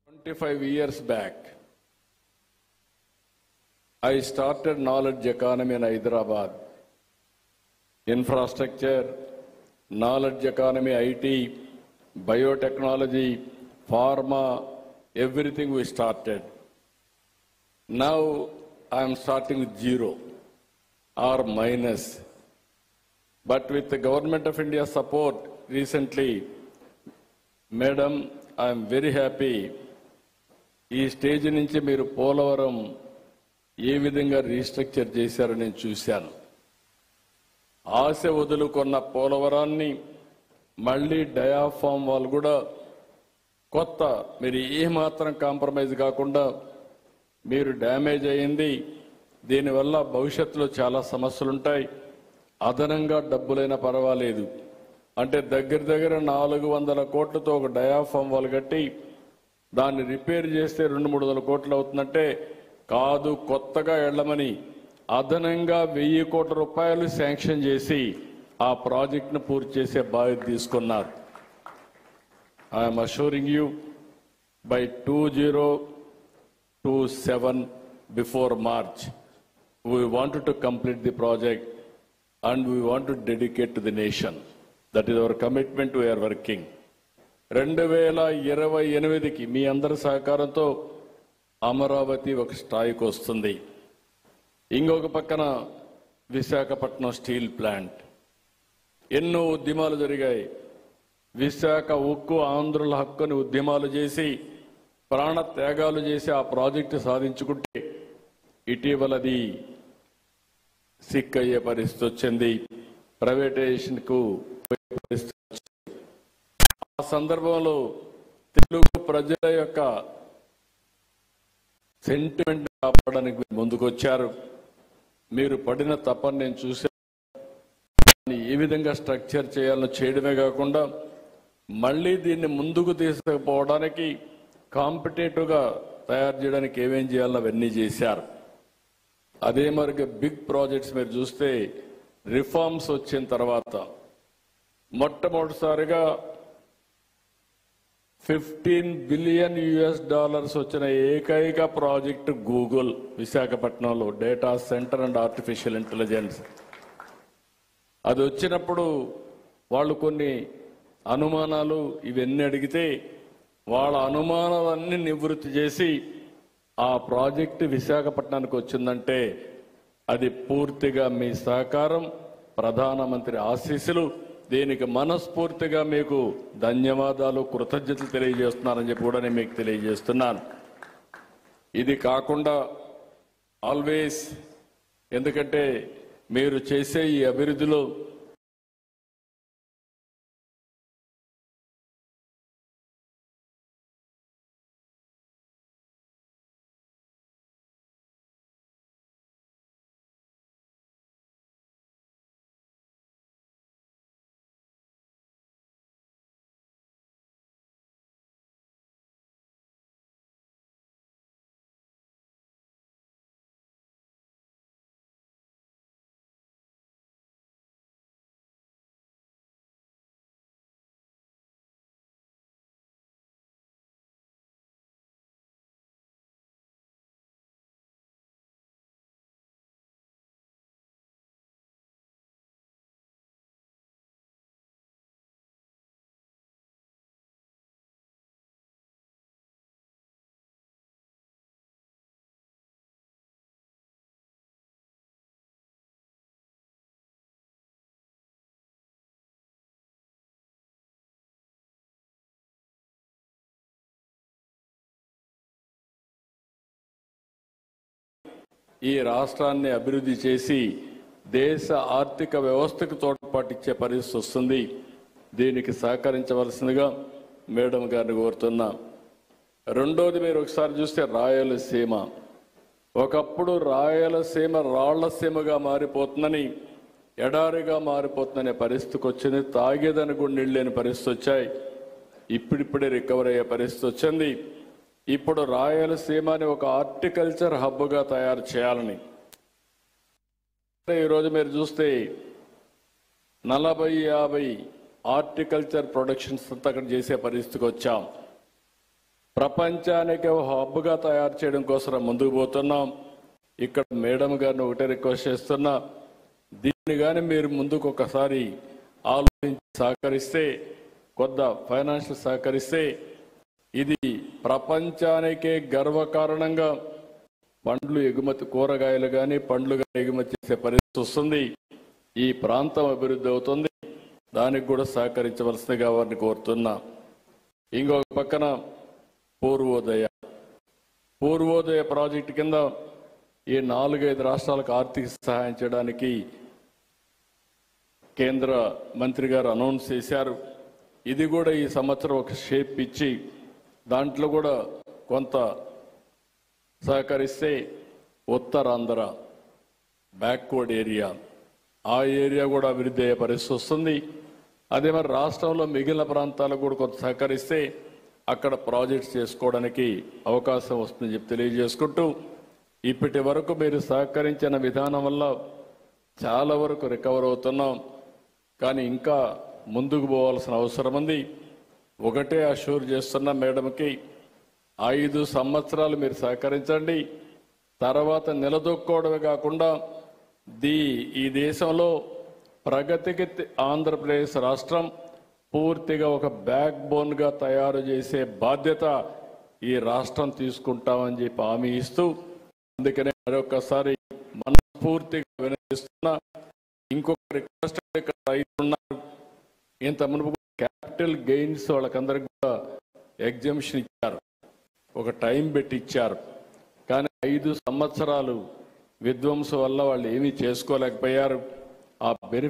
25 years back, I started knowledge economy in Hyderabad. Infrastructure, knowledge economy, IT, biotechnology, pharma, everything we started. Now I am starting with zero or minus. But with the Government of India support recently, Madam, I am very happy. ఈ stage నుంచి మీరు పోలవరం ఏ విధంగా restructure చేశారని నేను చూశాను. ఆశ వదులుకున్న పోలవరాన్ని మళ్ళీ diaphragm వాళ్ళు కూడా కొత్త మీరు ఏమాత్రం కాంప్రమైజ్ కాకుండా మీరు డ్యామేజ్ అయ్యింది. దీనివల్ల భవిష్యత్తులో చాలా సమస్యలుంటాయి. అదనంగా డబ్బులైనా పర్వాలేదు అంటే దగ్గర 400 కోట్లతో ఒక డయాఫామ్ వాళ్ళు కట్టి దాన్ని రిపేర్ చేస్తే 200-300 కోట్లు అవుతుందంటే కాదు, కొత్తగా వెళ్ళమని అదనంగా 1000 కోట్ల రూపాయలు శాంక్షన్ చేసి ఆ ప్రాజెక్టును పూర్తి చేసే బాధ్యత తీసుకున్నారు. I'm assuring you by 2027 before March we wanted to complete the project and we want to dedicate to the nation. That is our commitment. We're working. 2028కి మీ అందరి సహకారంతో అమరావతి ఒక స్థాయికి వస్తుంది. ఇంకొక పక్కన విశాఖపట్నం స్టీల్ ప్లాంట్. ఎన్నో ఉద్యమాలు జరిగాయి. విశాఖ ఉక్కు ఆంధ్రుల హక్కుని ఉద్యమాలు చేసి ప్రాణ త్యాగాలు చేసి ఆ ప్రాజెక్టు సాధించుకుంటే ఇటీవలది సిక్ అయ్యే పరిస్థితి వచ్చింది. ప్రైవేటైజేషన్కు పరిస్థితి. ఆ సందర్భంలో తెలుగు ప్రజల యొక్క సెంటిమెంట్ కాపాడడానికి ముందుకొచ్చారు. మీరు పడిన తపని నేను చూశాను. ఏ విధంగా స్ట్రక్చర్ చేయాలో చేయడమే కాకుండా మళ్ళీ దీన్ని ముందుకు తీసుకుపోవడానికి కాంపిటేటివ్గా తయారు చేయడానికి ఏమేం చేయాలో అవన్నీ చేశారు. అదే మరి బిగ్ ప్రాజెక్ట్స్ మీరు చూస్తే రిఫార్మ్స్ వచ్చిన తర్వాత మొట్టమొదటిసారిగా $15 బిలియన్ వచ్చిన ఏకైక ప్రాజెక్టు గూగుల్ విశాఖపట్నంలో data centre and artificial intelligence. అది వచ్చినప్పుడు వాళ్ళు కొన్ని అనుమానాలు ఇవన్నీ అడిగితే వాళ్ళ అనుమానాలన్నీ నివృత్తి చేసి ఆ ప్రాజెక్టు విశాఖపట్నానికి వచ్చిందంటే అది పూర్తిగా మీ సహకారం, ప్రధానమంత్రి ఆశీస్సులు. దీనికి మనస్ఫూర్తిగా మీకు ధన్యవాదాలు, కృతజ్ఞతలు తెలియజేస్తున్నానని చెప్పి కూడా నేను మీకు తెలియజేస్తున్నాను. ఇది కాకుండా ఆల్వేస్, ఎందుకంటే మీరు చేసే ఈ అభివృద్ధిలో ఈ రాష్ట్రాన్ని అభివృద్ధి చేసి దేశ ఆర్థిక వ్యవస్థకు తోడ్పాటిచ్చే పరిస్థితి వస్తుంది. దీనికి సహకరించవలసిందిగా మేడం గారిని కోరుతున్నా. రెండోది, మీరు ఒకసారి చూస్తే రాయలసీమ, ఒకప్పుడు రాయలసీమ రాళ్లసీమగా మారిపోతుందని, ఎడారిగా మారిపోతుందనే పరిస్థితికి వచ్చింది. తాగేదని కూడా నీళ్ళు లేని పరిస్థితి వచ్చాయి. ఇప్పుడిప్పుడే రికవర్ అయ్యే పరిస్థితి వచ్చింది. ఇప్పుడు రాయలసీమని ఒక హార్టికల్చర్ హబ్గా తయారు చేయాలని ఈరోజు మీరు చూస్తే 40-50 హార్టికల్చర్ ప్రొడక్షన్స్ అంతా అక్కడ చేసే పరిస్థితికి వచ్చాం. ప్రపంచానికి ఒక హబ్గా తయారు చేయడం కోసం ముందుకు పోతున్నాం. ఇక్కడ మేడం గారిని ఒకటే రిక్వెస్ట్ చేస్తున్నా, దీన్ని కానీ మీరు ముందుకు ఒకసారి ఆలోచించి సహకరిస్తే, కొంత ఫైనాన్షియల్ సహకరిస్తే, ఇది ప్రపంచానికే గర్వకారణంగా పండ్లు ఎగుమతి, కూరగాయలు కానీ పండ్లు కానీ ఎగుమతి చేసే పరిస్థితి వస్తుంది. ఈ ప్రాంతం అభివృద్ధి అవుతుంది. దానికి కూడా సహకరించవలసిందిగా వారిని కోరుతున్నా. ఇంకొక పక్కన పూర్వోదయ ప్రాజెక్టు కింద ఈ 4-5 రాష్ట్రాలకు ఆర్థిక సహాయం చేయడానికి కేంద్ర మంత్రి గారు అనౌన్స్ చేశారు. ఇది కూడా ఈ సంవత్సరం ఒక షేప్ ఇచ్చి దాంట్లో కూడా కొంత సహకరిస్తే ఉత్తరాంధ్ర బ్యాక్వర్డ్ ఏరియా, ఆ ఏరియా కూడా అభివృద్ధి అయ్యే పరిస్థితి వస్తుంది. అదే మరి రాష్ట్రంలో మిగిలిన ప్రాంతాలకు కూడా కొంత సహకరిస్తే అక్కడ ప్రాజెక్ట్స్ చేసుకోవడానికి అవకాశం వస్తుందని చెప్పి తెలియజేసుకుంటూ, ఇప్పటి వరకు మీరు సహకరించిన విధానం వల్ల చాలా వరకు రికవర్ అవుతున్నాం. కానీ ఇంకా ముందుకు పోవాల్సిన అవసరం ఉంది. ఒకటే అష్యూర్ చేస్తున్న మేడంకి, 5 సంవత్సరాలు మీరు సహకరించండి. తర్వాత నిలదొక్కోవడమే కాకుండా ఈ దేశంలో ప్రగతికి ఆంధ్రప్రదేశ్ రాష్ట్రం పూర్తిగా ఒక బ్యాక్ బోన్గా తయారు చేసే బాధ్యత ఈ రాష్ట్రం తీసుకుంటామని చెప్పి హామీ ఇస్తూ, అందుకనే మరొకసారి మనస్ఫూర్తిగా వినతిస్తున్నా. ఇంకొక రిక్వెస్ట్, ఇక్కడ రైతులు ఉన్నారు, ఇంత మునుపు క్యాపిటల్ గెయిన్స్ వాళ్ళకందరికి కూడా ఎగ్జంప్షన్ ఇచ్చారు, ఒక టైం పెట్టి ఇచ్చారు. కానీ 5 సంవత్సరాలు విధ్వంసం వల్ల వాళ్ళు ఏమీ చేసుకోలేకపోయారు. ఆ బెనిఫిట్